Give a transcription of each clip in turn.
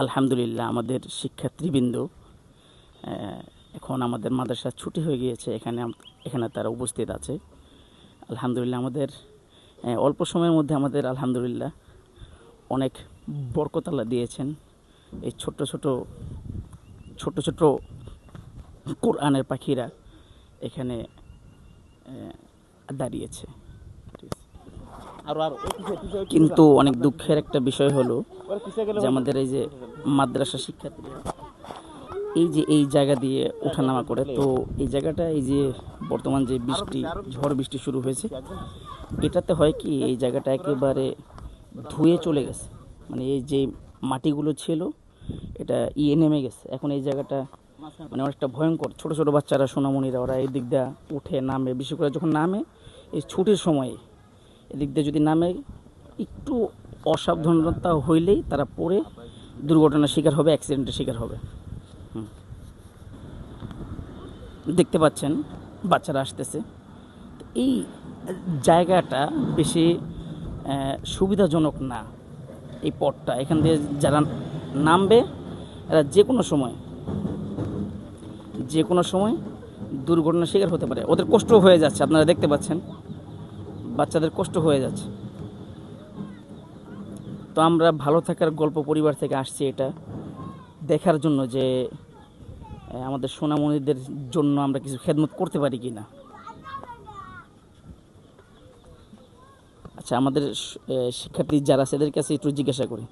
আলহামদুলিল্লাহ আমাদের শিক্ষার্থীবৃন্দ এখন আমাদের মাদ্রাসা ছুটি হয়ে গিয়েছে, এখানে তারা উপস্থিত আছে। আলহামদুলিল্লাহ আমাদের অল্প সময়ের মধ্যে আমাদের আলহামদুলিল্লাহ অনেক বরকত আল্লাহ দিয়েছেন। এই ছোট্ট ছোট্ট কোরআনের পাখিরা এখানে দাঁড়িয়েছে। কিন্তু অনেক দুঃখের একটা বিষয় হলো যে আমাদের এই যে মাদ্রাসা শিক্ষার্থীরা এই জায়গা দিয়ে ওঠানামা করে, তো এই জায়গাটা এই যে বর্তমান যে ঝড় বৃষ্টি শুরু হয়েছে, এটাতে হয় কি এই জায়গাটা একেবারে ধুয়ে চলে গেছে। মানে এই যে মাটিগুলো ছিল এটা নেমে গেছে। এখন এই জায়গাটা মানে অনেকটা ভয়ঙ্কর। ছোট ছোট বাচ্চারা, সোনামণিরা, ওরা এই দিক দিয়ে উঠে নামে, বিশেষ করে যখন নামে এই ছুটির সময়ে এদিক দিয়ে যদি নামে, একটু অসাবধানতা হইলেই তারা পড়ে দুর্ঘটনার শিকার হবে, অ্যাক্সিডেন্টের শিকার হবে। দেখতে পাচ্ছেন বাচ্চারা আসতেছে। এই জায়গাটা বেশি সুবিধাজনক না। এই পথটা এখান দিয়ে যারা নামবে এরা যে কোনো সময় দুর্ঘটনার শিকার হতে পারে। ওদের কষ্ট হয়ে যাচ্ছে, আপনারা দেখতে পাচ্ছেন বাচ্চাদের কষ্ট হয়ে যাচ্ছে। তো আমরা ভালো থাকার গল্প পরিবার থেকে আসছি এটা দেখার জন্য যে আমাদের সোনামণিদের জন্য আমরা কিছু খেদমত করতে পারি কি না। আচ্ছা, আমাদের শিক্ষার্থী যারা আছে এদের কাছে একটু জিজ্ঞাসা করি।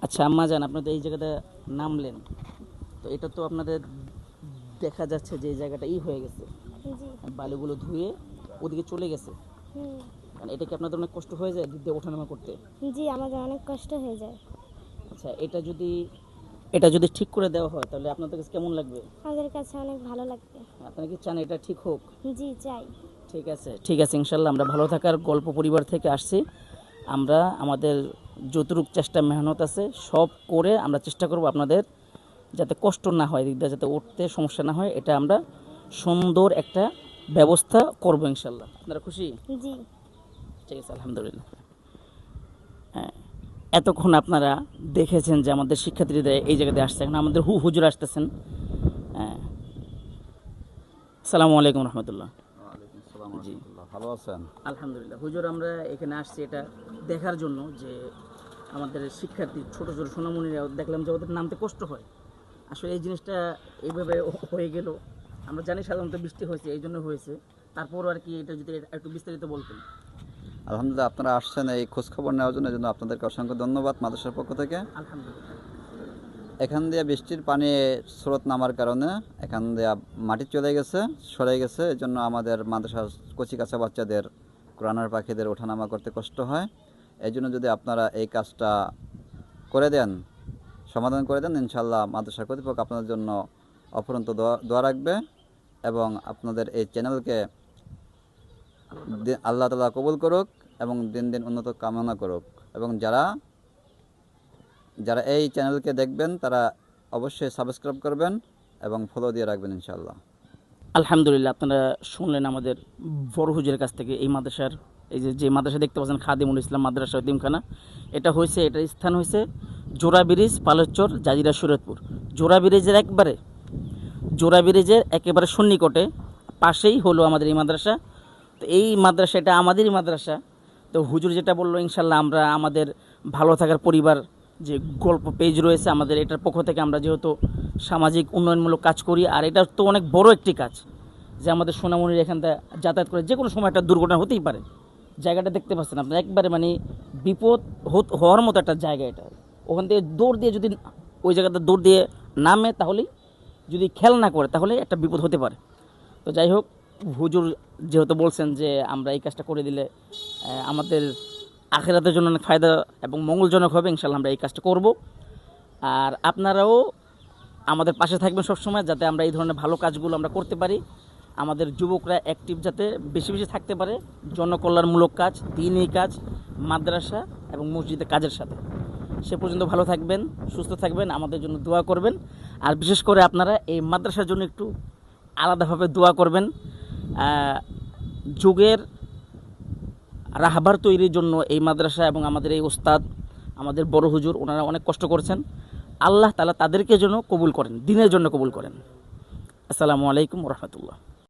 আচ্ছা আম্মা জান, আপনাদের এই জায়গাটা নামলেন, তো এটা তো আপনাদের দেখা যাচ্ছে যে এই জায়গাটা হয়ে গেছে, বালুগুলো ধুয়ে ওদিকে চলে গেছে। মানে এটা কি আপনাদের অনেক কষ্ট হয়ে যায় দিক দিয়ে ওঠানামা করতে? জি, আমাদের অনেক কষ্ট হয়ে যায়। আচ্ছা, এটা যদি ঠিক করে দেওয়া হয় তাহলে আপনাদের কাছে কেমন লাগবে? আমাদের কাছে অনেক ভালো লাগবে। আপনারা কি চান এটা ঠিক হোক? জি, চাই। ঠিক আছে ইনশাল্লাহ আমরা ভালো থাকার গল্প পরিবার থেকে আসছি। আমরা আমাদের যতটুকু চেষ্টা মেহনত আছে সব করে আমরা চেষ্টা করব আপনাদের যাতে কষ্ট না হয়, দিক দিয়ে যাতে উঠতে সমস্যা না হয়, এটা আমরা সুন্দর একটা ব্যবস্থা করব ইনশাল্লাহ। আপনারা খুশি? জি, ঠিক আছে আলহামদুলিল্লাহ। হ্যাঁ, এতক্ষণ আপনারা দেখেছেন যে আমাদের শিক্ষার্থীরা এই জায়গাতে আসছে। এখন আমাদের হুজুর আসতেছেন। হ্যাঁ, আসসালামু আলাইকুম রহমতুল্লাহ। জি, ভালো আছেন? আলহামদুলিল্লাহ হুজুর, আমরা এখানে আসছি এটা দেখার জন্য যে আমাদের শিক্ষার্থী ছোট ছোট সোনামণিরা দেখলাম যে ওদের নামতে কষ্ট হয়। আসলে এই জিনিসটা এইভাবে হয়ে গেল, আমরা জানি সাধারণত বৃষ্টি হয়েছে এই জন্য হয়েছে, তারপরও আর কি এটা যদি একটু বিস্তারিত বলতেন। আলহামদুলিল্লাহ, আপনারা আসছেন এই খোঁজখবর নেওয়ার জন্য আপনাদেরকে অসংখ্য ধন্যবাদ মাদ্রাসার পক্ষ থেকে। আলহামদুলিল্লাহ। এখান দিয়ে বৃষ্টির পানি স্রোত নামার কারণে এখান দিয়ে মাটি চলে গেছে, সরে গেছে। এই জন্য আমাদের মাদ্রাসার কচি কাঁচা বাচ্চাদের, কোরআনের পাখিদের ওঠানামা করতে কষ্ট হয়। এই জন্য যদি আপনারা এই কাজটা করে দেন, সমাধান করে দেন, ইনশাআল্লাহ মাদ্রাসার কর্তৃপক্ষ আপনাদের জন্য অফুরন্ত দোয়া রাখবে এবং আপনাদের এই চ্যানেলকে আল্লাহ তাআলা কবুল করুক এবং দিন দিন উন্নত কামনা করুক। এবং যারা এই চ্যানেলকে দেখবেন তারা অবশ্যই সাবস্ক্রাইব করবেন এবং ফলো দিয়ে রাখবেন ইনশাআল্লাহ। আলহামদুলিল্লাহ, আপনারা শুনলেন আমাদের বড় হুজুরের কাছ থেকে। এই মাদ্রাসার যে মাদ্রাসা দেখতে পাচ্ছেন খাদিমুল ইসলাম মাদ্রাসা এতিমখানা, এটার স্থান হয়েছে জোড়া ব্রিজ, পালেরচর, জাজিরা, শরীয়তপুর। জোড়া ব্রিজের একেবারে সন্নিকটে পাশেই হলো আমাদের এই মাদ্রাসা। তো এই মাদ্রাসা এটা আমাদেরই মাদ্রাসা। তো হুজুর যেটা বললো, ইনশাল্লাহ আমরা আমাদের ভালো থাকার পরিবার যে গল্প পেজ রয়েছে আমাদের, এটার পক্ষ থেকে আমরা যেহেতু সামাজিক উন্নয়নমূলক কাজ করি, আর এটা তো অনেক বড় একটি কাজ যে আমাদের সোনামণির এখান থেকে যাতায়াত করে যে কোনো সময় একটা দুর্ঘটনা হতেই পারে। জায়গাটা দেখতে পাচ্ছেন আপনার, একবারে মানে বিপদ হওয়ার মতো একটা জায়গা এটা। ওখান থেকে দৌড় দিয়ে যদি ওই জায়গাতে দৌড় দিয়ে নামে, তাহলেই যদি খেয়াল না করে তাহলে একটা বিপদ হতে পারে। তো যাই হোক, হুজুর যেহেতু বলছেন যে আমরা এই কাজটা করে দিলে আমাদের আখিরাতের জন্য অনেক ফায়দা এবং মঙ্গলজনক হবে, ইনশাল্লাহ আমরা এই কাজটা করব। আর আপনারাও আমাদের পাশে থাকবেন সবসময়, যাতে আমরা এই ধরনের ভালো কাজগুলো আমরা করতে পারি। আমাদের যুবকরা অ্যাক্টিভ যাতে বেশি বেশি থাকতে পারে জনকল্যাণমূলক কাজ, দ্বীনি কাজ, মাদ্রাসা এবং মসজিদের কাজের সাথে। সে পর্যন্ত ভালো থাকবেন, সুস্থ থাকবেন, আমাদের জন্য দোয়া করবেন। আর বিশেষ করে আপনারা এই মাদ্রাসার জন্য একটু আলাদাভাবে দোয়া করবেন। যুগের রাহবার তৈরির জন্য এই মাদ্রাসা এবং আমাদের এই ওস্তাদ, আমাদের বড় হুজুর, ওনারা অনেক কষ্ট করছেন। আল্লাহ তাআলা তাদেরকে যেন কবুল করেন, দিনের জন্য কবুল করেন। আসসালামু আলাইকুম রহমতুল্লাহ।